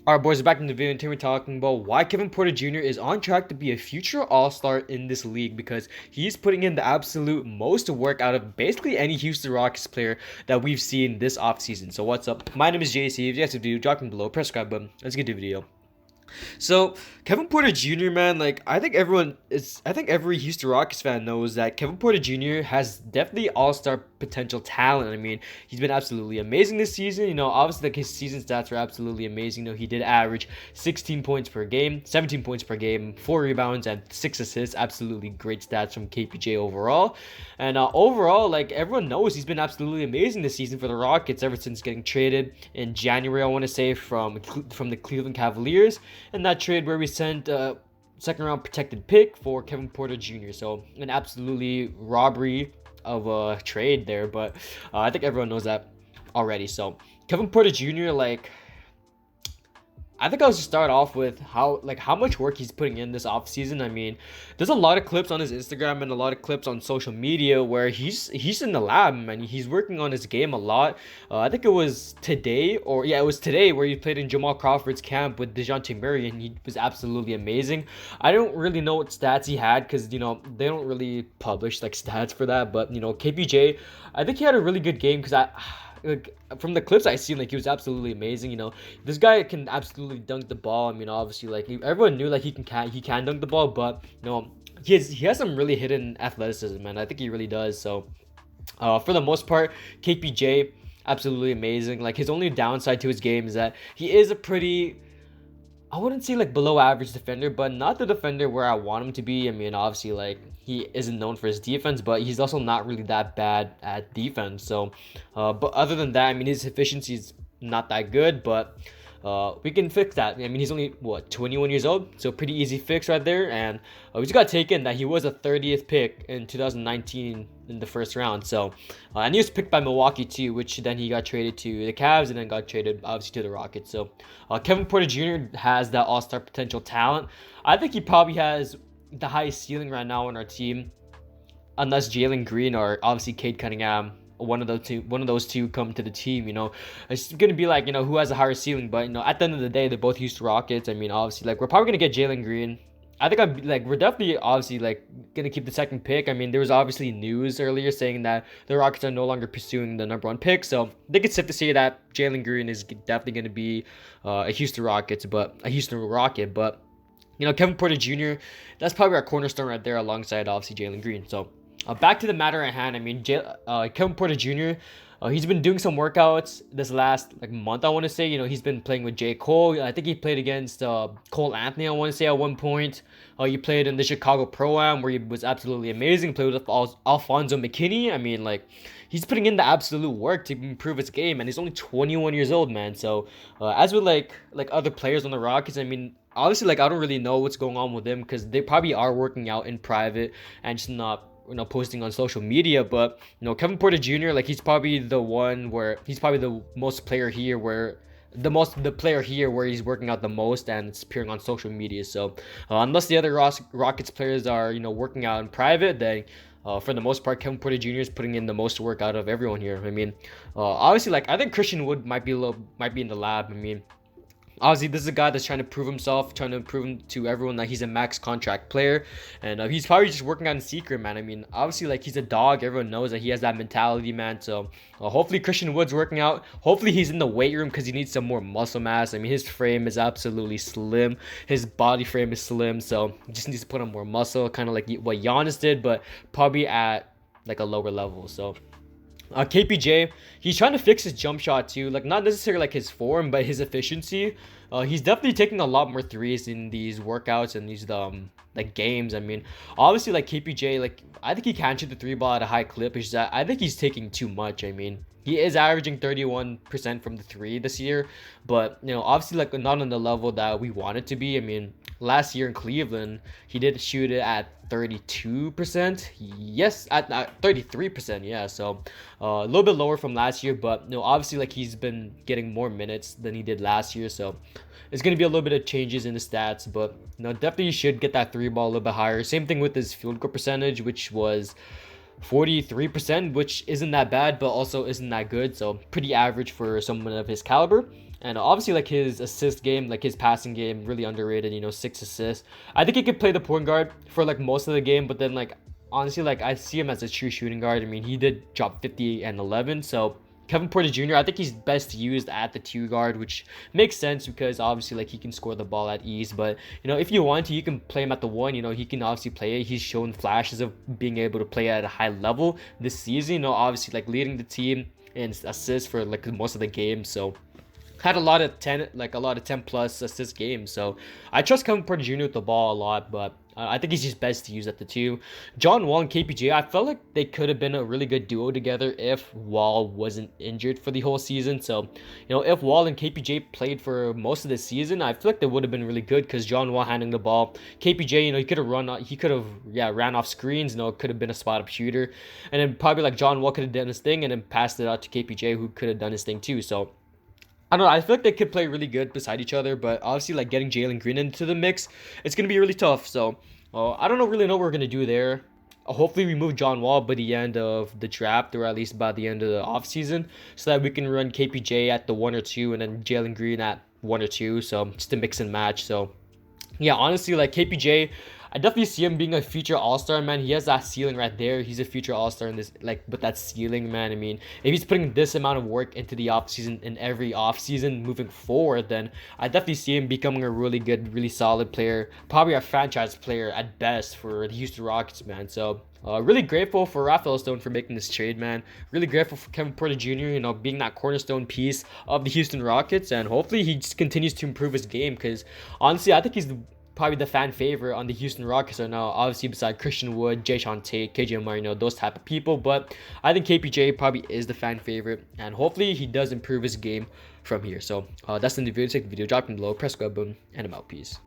Alright, boys, back in the video, and today we're talking about why Kevin Porter Jr. is on track to be a future All-Star in this league because he's putting in the absolute most work out of basically any Houston Rockets player that we've seen this offseason. So what's up? My name is Jae'sean. If you guys have a video, drop me below, press subscribe button. Let's get to the video. So Kevin Porter Jr., man, like I think every Houston Rockets fan knows that Kevin Porter Jr. has definitely all-star potential talent. I mean, he's been absolutely amazing this season. Obviously like his season stats are absolutely amazing. He did average 16 points per game, 17 points per game, 4 rebounds and 6 assists. Absolutely great stats from KPJ overall. And overall, like everyone knows, he's been absolutely amazing this season for the Rockets ever since getting traded in January, I want to say, from the Cleveland Cavaliers. And that trade where we sent a second round protected pick for Kevin Porter Jr. So an absolutely robbery of a trade there, but I think everyone knows that already. So Kevin Porter Jr., like, I think I'll just start off with how much work he's putting in this offseason. I mean, there's a lot of clips on his Instagram and a lot of clips on social media where he's in the lab, man. He's working on his game a lot. I think it was today, it was today where he played in Jamal Crawford's camp with DeJounte Murray, and he was absolutely amazing. I don't really know what stats he had because, they don't really publish like stats for that. But, KPJ, I think he had a really good game because like from the clips I seen, like he was absolutely amazing. This guy can absolutely dunk the ball. I mean, obviously, like everyone knew like he can dunk the ball, but he has some really hidden athleticism, man. I think he really does. So for the most part, KPJ absolutely amazing. Like his only downside to his game is that he is a pretty, I wouldn't say like below average defender, but not the defender where I want him to be. I mean, obviously, like he isn't known for his defense, but he's also not really that bad at defense. So, but other than that, I mean, his efficiency is not that good, but we can fix that. I mean, he's only 21 years old, so pretty easy fix right there. And we just got taken that he was a 30th pick in 2019 in the first round. So, and he was picked by Milwaukee too, which then he got traded to the Cavs and then got traded obviously to the Rockets. So, Kevin Porter Jr. has that all-star potential talent. I think he probably has the highest ceiling right now on our team, unless Jalen Green or obviously Cade Cunningham, one of those two come to the team. It's gonna be like, who has a higher ceiling. But at the end of the day, they're both Houston Rockets. I mean, obviously, like we're probably gonna get Jalen Green. I think we're definitely obviously like gonna keep the second pick. I mean, there was obviously news earlier saying that the Rockets are no longer pursuing the number 1 pick, so I think it's safe to say that Jalen Green is definitely gonna be a Houston Rocket. But Kevin Porter Jr., that's probably our cornerstone right there, alongside obviously Jalen Green. So back to the matter at hand. I mean, Kevin Porter Jr., he's been doing some workouts this last month, I want to say. He's been playing with J. Cole. I think he played against Cole Anthony, I want to say, at one point. He played in the Chicago Pro-Am where he was absolutely amazing. Played with Alfonso McKinney. I mean, like, he's putting in the absolute work to improve his game, and he's only 21 years old, man. So as with like other players on the Rockets, I mean, obviously, like, I don't really know what's going on with them because they probably are working out in private and just not posting on social media. But Kevin Porter Jr., like, he's probably the one where he's probably the player here where he's working out the most, and it's appearing on social media. So unless the other Rockets players are working out in private, then for the most part, Kevin Porter Jr. is putting in the most work out of everyone here. I mean, obviously, like, I think Christian Wood might be in the lab. I mean, obviously, this is a guy that's trying to prove himself, trying to prove to everyone that he's a max contract player. And he's probably just working on in secret, man. I mean, obviously, like, he's a dog. Everyone knows that he has that mentality, man. So hopefully Christian Wood's working out. Hopefully he's in the weight room because he needs some more muscle mass. I mean, his frame is absolutely slim. His body frame is slim. So he just needs to put on more muscle, kind of like what Giannis did, but probably at like a lower level. So KPJ, he's trying to fix his jump shot too, like not necessarily like his form, but his efficiency. He's definitely taking a lot more threes in these workouts and these like games. I mean, obviously, like, KPJ, like, I think he can shoot the 3 ball at a high clip. It's just that I think he's taking too much. I mean, he is averaging 31% from the 3 this year, but obviously, like, not on the level that we want it to be. I mean, last year in Cleveland, he did shoot it at 32%. Yes, at 33%. Yeah, so a little bit lower from last year, but obviously, like, he's been getting more minutes than he did last year, so it's going to be a little bit of changes in the stats. But definitely you should get that 3 ball a little bit higher. Same thing with his field goal percentage, which was 43%, which isn't that bad, but also isn't that good. So pretty average for someone of his caliber. And obviously, like his assist game, like his passing game, really underrated. 6 assists. I think he could play the point guard for like most of the game, but then like honestly, like I see him as a true shooting guard. I mean, he did drop 50 and 11, so Kevin Porter Jr., I think he's best used at the two guard, which makes sense because obviously like he can score the ball at ease. But if you want to, you can play him at the one. He can obviously play it. He's shown flashes of being able to play at a high level this season. Obviously like leading the team in assists for like most of the game. So had a lot of 10 plus assist games. So I trust Kevin Porter Jr. with the ball a lot, but I think he's just best to use at the two. John Wall and KPJ, I felt like they could have been a really good duo together if Wall wasn't injured for the whole season. So, if Wall and KPJ played for most of the season, I feel like they would have been really good because John Wall handling the ball. KPJ, he could have ran off screens, could have been a spot up shooter. And then probably like John Wall could have done his thing and then passed it out to KPJ, who could have done his thing too. So I don't know. I feel like they could play really good beside each other, but obviously, like getting Jalen Green into the mix, it's gonna be really tough. So, I don't really know what we're gonna do there. Hopefully, we move John Wall by the end of the draft, or at least by the end of the offseason, so that we can run KPJ at the 1 or 2, and then Jalen Green at 1 or 2. So just to mix and match. So yeah, honestly, like KPJ, I definitely see him being a future All-Star, man. He has that ceiling right there. He's a future All-Star in this, like, but that ceiling, man. I mean, if he's putting this amount of work into the offseason in every offseason moving forward, then I definitely see him becoming a really good, really solid player, probably a franchise player at best for the Houston Rockets, man. So really grateful for Rafael Stone for making this trade, man. Really grateful for Kevin Porter Jr., being that cornerstone piece of the Houston Rockets, and hopefully he just continues to improve his game because honestly, I think he's probably the fan favorite on the Houston Rockets right now. Obviously, beside Christian Wood, Jae'Sean Tate, KJ Marino, those type of people. But I think KPJ probably is the fan favorite, and hopefully he does improve his game from here. So that's the video. Take the video, drop it below, press the button, and I'm out. Peace.